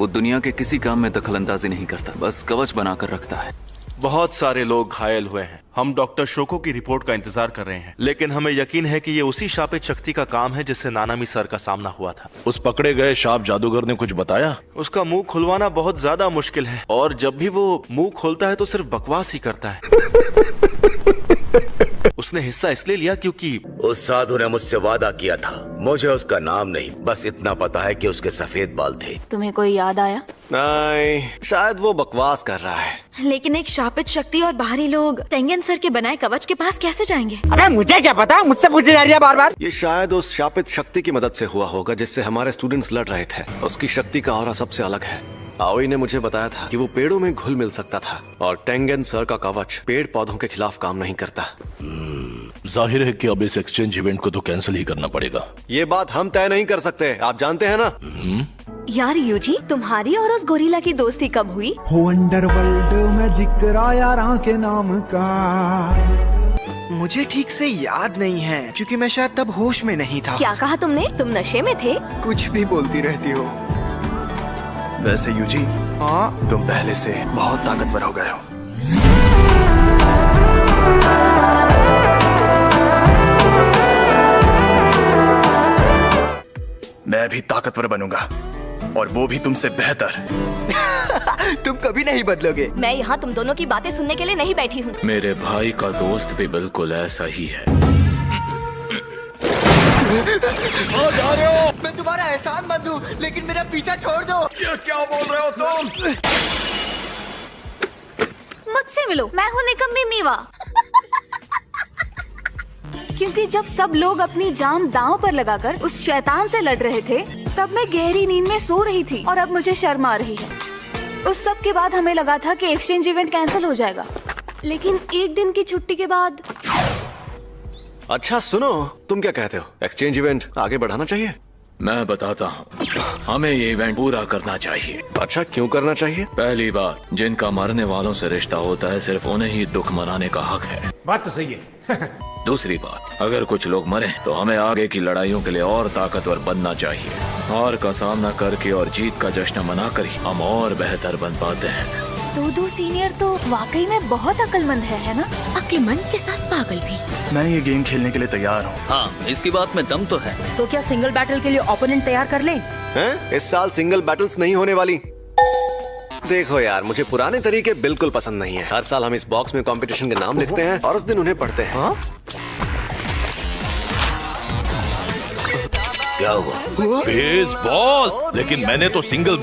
वो दुनिया के किसी काम में दखलंदाजी नहीं करता, बस कवच बनाकर रखता है। बहुत सारे लोग घायल हुए हैं। हम डॉक्टर शोको की रिपोर्ट का इंतजार कर रहे हैं, लेकिन हमें यकीन है कि ये उसी शापित शक्ति का काम है जिससे नानामी सर का सामना हुआ था। उस पकड़े गए शाप जादूगर ने कुछ बताया? उसका मुंह खुलवाना बहुत ज्यादा मुश्किल है, और जब भी वो मुंह खोलता है तो सिर्फ बकवास ही करता है। उसने हिस्सा इसलिए लिया क्योंकि उस साधु ने मुझसे वादा किया था। मुझे उसका नाम नहीं, बस इतना पता है कि उसके सफेद बाल थे। तुम्हें कोई याद आया? नहीं, शायद वो बकवास कर रहा है। लेकिन एक शापित शक्ति और बाहरी लोग टेंगन सर के बनाए कवच के पास कैसे जाएंगे? अबे मुझे क्या पता, मुझसे पूछे जा रही है बार बार। ये शायद उस शापित शक्ति की मदद से हुआ होगा जिससे हमारे स्टूडेंट्स लड़ रहे थे। उसकी शक्ति का ऑरा सबसे अलग है। आओई ने मुझे बताया था कि वो पेड़ों में घुल मिल सकता था, और टेंगन सर का कवच पेड़ पौधों के खिलाफ काम नहीं करता। जाहिर है कि अब इस एक्सचेंज इवेंट को तो कैंसिल ही करना पड़ेगा। ये बात हम तय नहीं कर सकते, आप जानते हैं ना। यार यूजी, तुम्हारी और उस गोरिल्ला की दोस्ती कब हुई? हो अंडरवर्ल्ड में जिक्र आया राह के नाम का। मुझे ठीक से याद नहीं है क्योंकि मैं शायद तब होश में नहीं था। क्या कहा तुमने? तुम नशे में थे? कुछ भी बोलती रहती हो। वैसे यूजी, हाँ, तुम पहले से बहुत ताकतवर हो गए हो। मैं भी ताकतवर बनूंगा, और वो भी तुमसे बेहतर। तुम कभी नहीं बदलोगे। मैं यहाँ तुम दोनों की बातें सुनने के लिए नहीं बैठी हूँ। मेरे भाई का दोस्त भी बिल्कुल ऐसा ही है। जा रहे हो? मैं तुम्हारा एहसान मंद हूँ, लेकिन मेरा पीछा छोड़ दो। ये क्या बोल रहे हो तुम? मुझसे मिलो, मैं हूँ निकम्मी मीवा। क्योंकि जब सब लोग अपनी जान दांव पर लगाकर उस शैतान से लड़ रहे थे, तब मैं गहरी नींद में सो रही थी, और अब मुझे शर्म आ रही है। उस सब के बाद हमें लगा था कि एक्सचेंज इवेंट कैंसिल हो जाएगा, लेकिन एक दिन की छुट्टी के बाद। अच्छा सुनो, तुम क्या कहते हो? एक्सचेंज इवेंट आगे बढ़ाना चाहिए? मैं बताता हूँ, हमें ये इवेंट पूरा करना चाहिए। अच्छा, क्यों करना चाहिए? पहली बात, जिनका मरने वालों से रिश्ता होता है, सिर्फ उन्हें ही दुख मनाने का हक है। बात तो सही है। दूसरी बात, अगर कुछ लोग मरे तो हमें आगे की लड़ाइयों के लिए और ताकतवर बनना चाहिए। हार का सामना करके और जीत का जश्न मनाकर ही हम और बेहतर बन पाते हैं। दूदू सीनियर तो वाकई में बहुत अक्लमंद है ना? अक्लमंद के साथ पागल भी। मैं ये गेम खेलने के लिए तैयार हूँ। हाँ, इसकी बात में दम तो है। तो क्या सिंगल बैटल के लिए ओपोनेंट तैयार कर लें? हैं? इस साल सिंगल बैटल्स नहीं होने वाली। देखो यार, मुझे पुराने तरीके बिल्कुल पसंद नहीं है। हर साल हम इस बॉक्स में कंपटीशन के नाम लिखते हैं और उस दिन उन्हें पढ़ते हैं। हाँ? क्या हुआ? बेसबॉल, लेकिन मैंने तो सिंगल